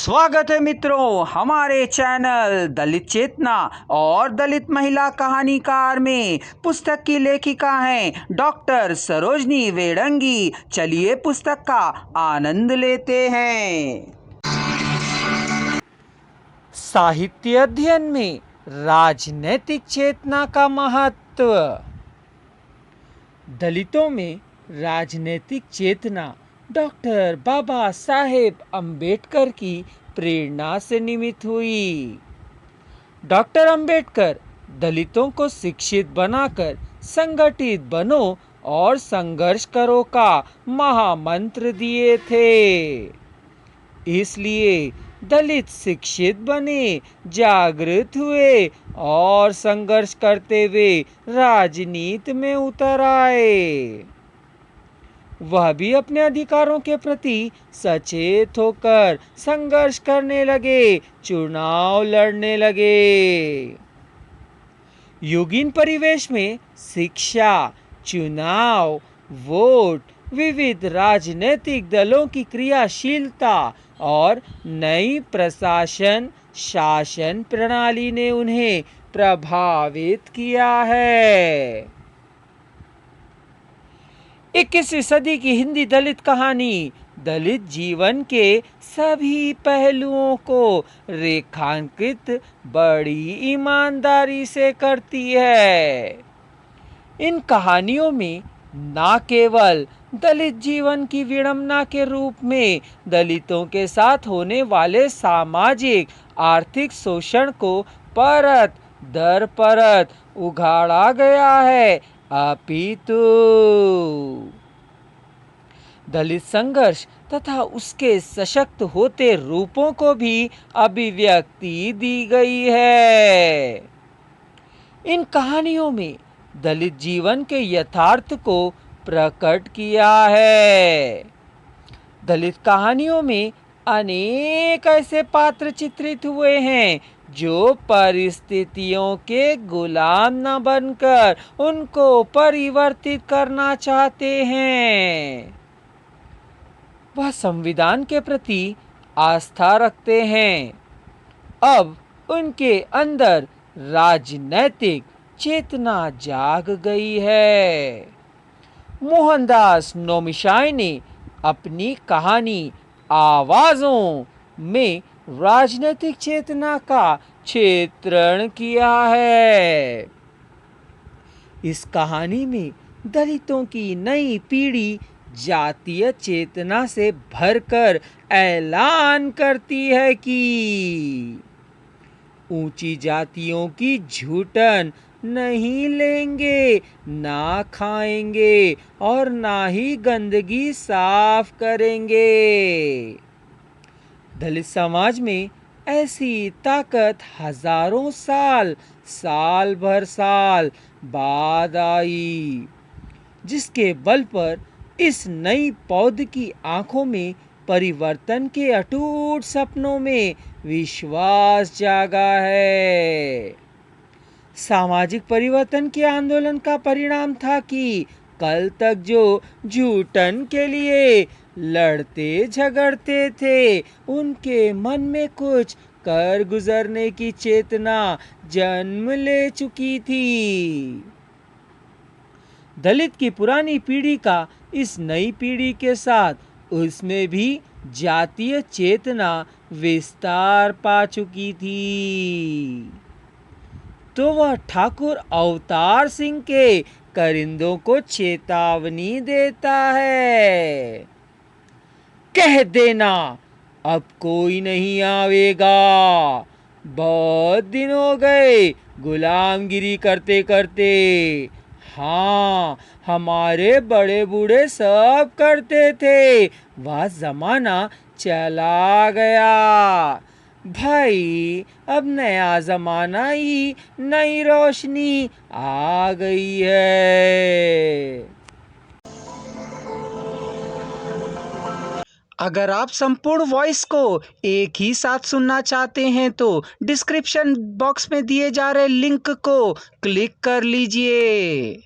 स्वागत है मित्रों हमारे चैनल दलित चेतना और दलित महिला कहानीकार में। पुस्तक की लेखिका हैं डॉक्टर सरोजनी वेडंगी। चलिए पुस्तक का आनंद लेते हैं। साहित्य अध्ययन में राजनैतिक चेतना का महत्व। दलितों में राजनैतिक चेतना डॉक्टर बाबा साहेब अम्बेडकर की प्रेरणा से निर्मित हुई। डॉक्टर अम्बेडकर दलितों को शिक्षित बनाकर संगठित बनो और संघर्ष करो का महामंत्र दिए थे। इसलिए दलित शिक्षित बने, जागृत हुए और संघर्ष करते हुए राजनीति में उतर आए। वह भी अपने अधिकारों के प्रति सचेत होकर संघर्ष करने लगे, चुनाव लड़ने लगे। युगीन परिवेश में शिक्षा, चुनाव, वोट, विविध राजनीतिक दलों की क्रियाशीलता और नई प्रशासन शासन प्रणाली ने उन्हें प्रभावित किया है। 21वीं सदी की हिंदी दलित कहानी दलित जीवन के सभी पहलुओं को रेखांकित बड़ी ईमानदारी से करती है। इन कहानियों में न केवल दलित जीवन की विडंबना के रूप में दलितों के साथ होने वाले सामाजिक आर्थिक शोषण को परत दर परत उघाड़ा गया है, अपितु दलित संघर्ष तथा उसके सशक्त होते रूपों को भी अभिव्यक्ति दी गई है। इन कहानियों में दलित जीवन के यथार्थ को प्रकट किया है। दलित कहानियों में अनेक ऐसे पात्र चित्रित हुए हैं जो परिस्थितियों के गुलाम न बनकर उनको परिवर्तित करना चाहते हैं। वह संविधान के प्रति आस्था रखते हैं। अब उनके अंदर राजनैतिक चेतना जाग गई है। मोहनदास नौमिशाय ने अपनी कहानी आवाज़ों में राजनीतिक चेतना का चित्रण किया है। इस कहानी में दलितों की नई पीढ़ी जातीय चेतना से भरकर ऐलान करती है कि ऊंची जातियों की झूठन नहीं लेंगे, ना खाएंगे और ना ही गंदगी साफ करेंगे। दलित समाज में ऐसी ताकत हजारों साल बाद आई, जिसके बल पर इस नई पौध की आंखों में परिवर्तन के अटूट सपनों में विश्वास जागा है। सामाजिक परिवर्तन के आंदोलन का परिणाम था कि कल तक जो झूठन के लिए लड़ते झगड़ते थे, उनके मन में कुछ कर गुजरने की चेतना जन्म ले चुकी थी। दलित की पुरानी पीढ़ी का इस नई पीढ़ी के साथ उसमें भी जातीय चेतना विस्तार पा चुकी थी। तो वह ठाकुर अवतार सिंह के करिंदों को चेतावनी देता है, कह देना अब कोई नहीं आवेगा, बहुत दिन हो गए गुलामगिरी करते करते। हाँ, हमारे बड़े बूढ़े सब करते थे, वह जमाना चला गया भाई। अब नया जमाना ही, नई रोशनी आ गई है। अगर आप संपूर्ण वॉइस को एक ही साथ सुनना चाहते हैं तो डिस्क्रिप्शन बॉक्स में दिए जा रहे लिंक को क्लिक कर लीजिए।